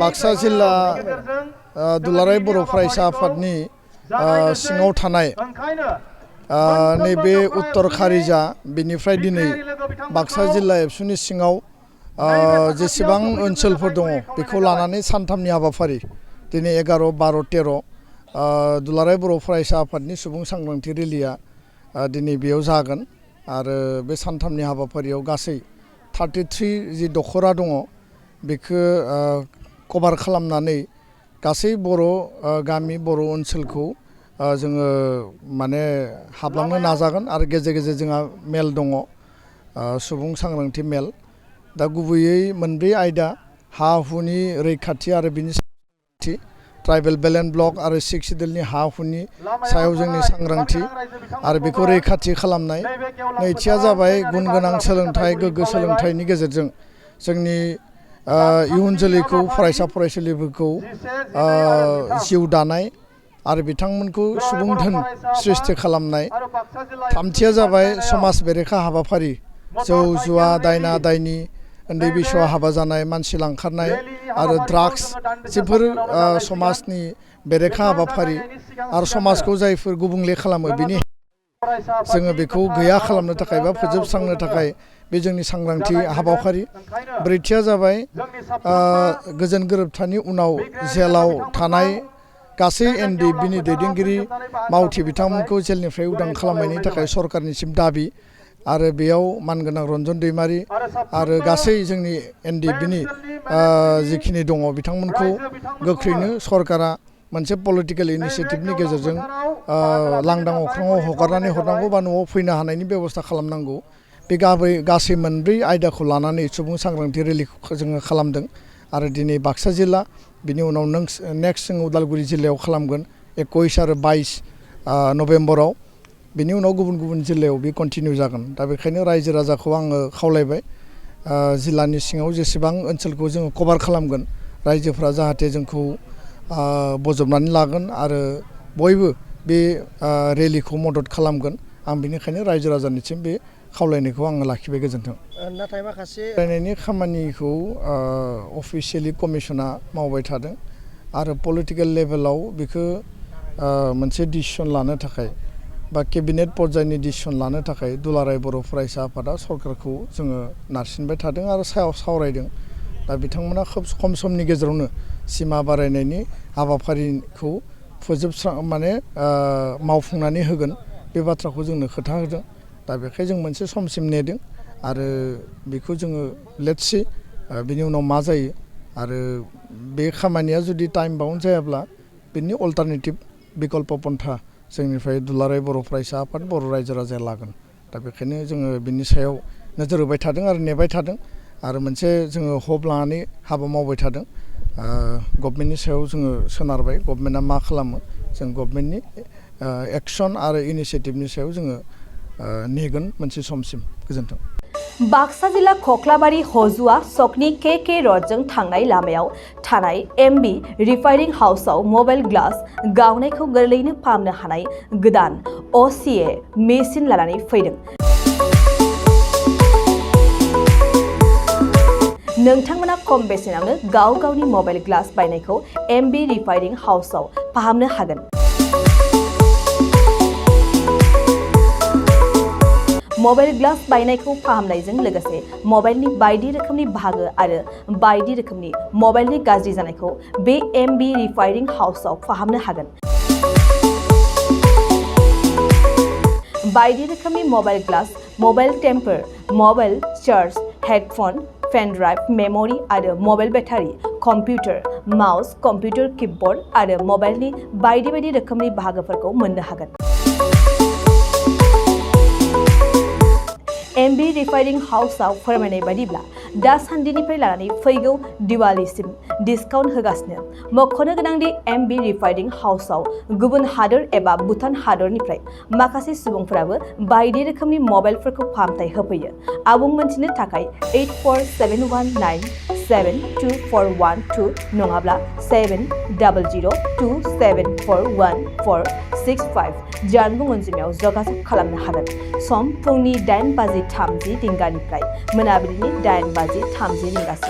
बाक्सा जिल्ला दुलाराय बर' फरायसा आफादनि सिङाव थानाय नैबे उत्तर खारिजा बेनिफ्राय दिनै बाक्सा जिल्ला एबसुनि सिङाव जेसेबां ओनसोलफोर दङ बेखौ लानानै सानथामनि हाबाफारि दिनै 11, 12, 13 दुलाराय बर' फरायसा आफादनि सुबुं सांग्रांथि रेलिया दिनै बेयाव जागोन आरो बे सानथामनि हाबाफारियाव गासै 33 जि दखरा दङ बेखौ कभार खालामनानै गासै बर' गामि बर' ओनसोलखौ जोङो माने हाबलांनो नाजागोन आरो गेजेर गेजेर जोंहा मेल दङ सुबुं सांग्रांथि मेल दा गुबैयै मोनब्रै आयदा हा हुनि रैखाथि आरो बिनि सांग्रांथि ट्राइबेल बेलेन्स ब्लक आरो 6 सिडुलनि हा हुनि सायाव जोंनि सांग्रांथि आरो बेखौ रैखाथि खालामनाय नैथिया जाबाय गुन गोनां सोलोंथाइ गोग्गो सोलोंथाइनि गेजेरजों जोंनि इयुन जोलैखौ फरायसा फरायसुलिफोरखौ जिउ दानाय आरो बिथांमोनखौ सुबुं धोन सृष्टि खालामनाय थामथिया जाबाय समाज बेरेखा हाबाफारि जौ जुवा दायना दायनि उन्दै बैसोआव हाबा जानाय मानसि लांखारनाय आरो ड्राग्स जिफोर समाजनि बेरेखा हाबाफारि आरो समाजखौ जायफोर गुबुंले खालामो बिनि जोङो बेखौ गैया खालामनो थाखाय बा फोजोबस्रांनो थाखाय बे जोंनि सांग्रांथि हाबाफारि ब्रैथिया जाबाय गोजोन गोरोबथानि उनाव जेलाव थानाय गासै एनडिएफबिनि दैदेनगिरि मावथि बिथांमोनखौ जेलनिफ्राय उदां खालामनायनि थाखाय सरकारनिसिम दाबि आरो बेयाव मानगोनां रन्जन दैमारि आरो गासै जोंनि एनडिएफबिनि जिखिनि दङ बिथांमोनखौ गोख्रैनो सरकारा मोनसे पलिटिकेल इनिसिएटिभनि गेजेरजों लांदां अख्राङाव हगारनानै हरनांगौ बा न'आव फैनो हानायनि बेबस्था खालामनांगौ बे गासै मोनब्रै आयदाखौ लानानै सुबुं सांग्रांथि रेलिखौ जोङो खालामदों आरो दिनै बाक्सा जिल्ला बिनि उनाव नेक्स्ट जों उदालगुरि जिल्लायाव खालामगोन 21 आरो 22 नभेम्बराव बिनि उनाव गुबुन गुबुन जिल्लायाव बे कन्टिनिउ जागोन दा बेखायनो रायजो राजाखौ आङो खावलायबाय जिल्लानि सिङाव जेसेबां ओनसोलखौ जोङो कभार खालामगोन रायजोफ्रा जाहाथे जोंखौ बजबनानै लागोन आरो बयबो बे रेलिखौ मदद खालामगोन आं बेनिखायनो रायजो राजानिसिम बे खावलायनायखौ आङो लाखिबाय गोजोन्थों नाथाय माखासे रायनायनि खामानिखौ अफिसियेलि कमिसना मावबाय थादों आरो पलिटिकेल लेभेलाव बेखौ मोनसे डिसिसन लानो थाखाय बा केबिनेट पर्यायनि डिसिसन लानो थाखाय दुलाराय बर' फरायसा आफादा सरकारखौ जोङो नारसिनबाय थादों आरो सावरायदों दा बिथांमोना खोब खम समनि गेजेरावनो सिमा बारायनायनि हाबाफारिखौ माने मावफुंनानै होगोन बे बाथ्राखौ जोंनो खोथा होदों दा बेखाय जों मोनसे समसिम नेदों आरो बेखौ जोङो लेट्स सी बिनि उनाव मा जायो आरो बे खामानिया जुदि टाइम बाउन्ड जायाब्ला बिनि अल्टारनेटिभ बिकल्प पन्था जोंनिफ्राय दुलाराय बर' फरायसा आफाद बर' रायजो राजाया लागोन दा बेखायनो जोङो बिनि सायाव नोजोर होबाय थादों आरो नेबाय थादों आरो मोनसे जोङो हप लानानै हाबा मावबाय थादों गभर्नमेन्टनि सायाव जोङो सोनारबाय गभर्नमेन्टआ मा खालामो जों गभर्नमेन्टनि एक्सन आरो इनिसिएटिभनि सायाव जोङो नेगोन मोनसे समसिम गोजोन्थों बाक्सा जिल्ला खख्लाबारि हजुआ सकनि के रडजों थांनाय लामायाव थानाय एमबी रिफाइनिं हाउसआव मबाइल ग्लास गावनायखौ गोरलैयैनो फाहामनो हानाय गोदान OCA मेसिन लानानै फैदों नोंथांमोना खम बेसेनावनो गाव गावनि मबाइल ग्लास बायनायखौ एमबी रिफाइनिं हाउसआव फाहामनो हागोन मबाइल ग्लास बायनायखौ फाहामनायजों लोगोसे मबाइलनि बायदि रोखोमनि बाहागो आरो बायदि रोखोमनि मबाइलनि गाज्रि जानायखौ बे एमबी रिफाइनिं हाउसआव फाहामनो हागोन बायदि रोखोमनि mobile glass mobile temper mobile charge headphone pen drive memory आरो mobile battery computer mouse computer keyboard आरो मबाइलनि बायदि रोखोमनि बाहागोफोरखौ मोननो हागोन एमबी रिफाइनिं हाउसआव फोरमायनाय बायदिब्ला दासान्दिनिफ्राय लानानै फैगौ दिवालीसिम डिसकाउन्ट होगासिनो मख'नो गोनांदि एमबी रिफाइनिं हाउसआव गुबुन हादोर एबा भुटान हादरनिफ्राय माखासे सुबुंफोराबो बायदि रोखोमनि मबाइलफोरखौ फाहामथाय होफैयो आबुं मोनथिनो थाखाय 8471972412 नङाब्ला 7002741465 जानबुं अनजिमायाव जगाजग खालामनो हागोन सम फुंनि 8:30 रिंगानिफ्राय मोनाबिलिनि 8:30 रिंगासिम